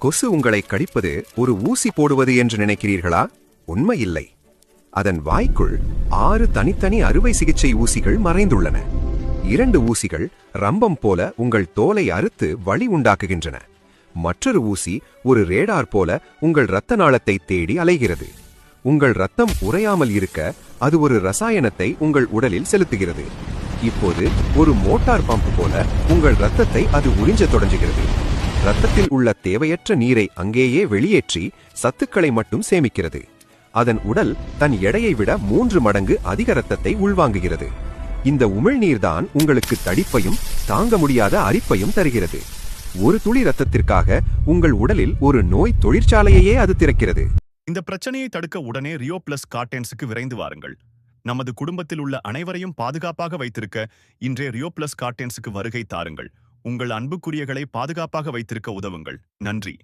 கொசு உங்களை கடிப்பது ஒரு ஊசி போடுவது என்று நினைக்கிறீர்களா? உண்மை இல்லை. அதன் வாய்க்குள் 6 தனித்தனி அறுவை சிகிச்சை ஊசிகள் மறைந்துள்ளன. 2 ஊசிகள் ரம்பம் போல உங்கள் தோலை அறுத்து வலி உண்டாக்குகின்றன. மற்றொரு ஊசி ஒரு ரேடார் போல உங்கள் இரத்த நாளத்தை தேடி அலைகிறது. உங்கள் இரத்தம் உறையாமல் இருக்க அது ஒரு ரசாயனத்தை உங்கள் உடலில் செலுத்துகிறது. இப்போது ஒரு மோட்டார் பம்ப் போல உங்கள் இரத்தத்தை அது உறிஞ்ச தொடங்குகிறது. இரத்தத்தில் உள்ள தேவையற்ற நீரை அங்கேயே வெளியேற்றி சத்துக்களை மட்டும் சேமிக்கிறது. அதன் உடல் தன் எடையை விட 3 மடங்கு அதிக இரத்தத்தை உள்வாங்குகிறது. இந்த உமிழ்நீர்தான் உங்களுக்கு தடிப்பையும் தாங்க முடியாத அரிப்பையும் தருகிறது. ஒரு துளி இரத்தத்திற்காக உங்கள் உடலில் ஒரு நோய் தொழிற்சாலையையே அது திறக்கிறது. இந்த பிரச்சனையை தடுக்க உடனே ரியோ பிளஸ் கார்டென்ஸுக்கு விரைந்து வாருங்கள். நமது குடும்பத்தில் உள்ள அனைவரையும் பாதுகாப்பாக வைத்திருக்க இன்றைய ரியோ பிளஸ் கார்டென்ஸுக்கு வருகை தாருங்கள். உங்கள் அன்புக்குரியகளை பாதுகாப்பாக வைத்திருக்க உதவுங்கள். நன்றி.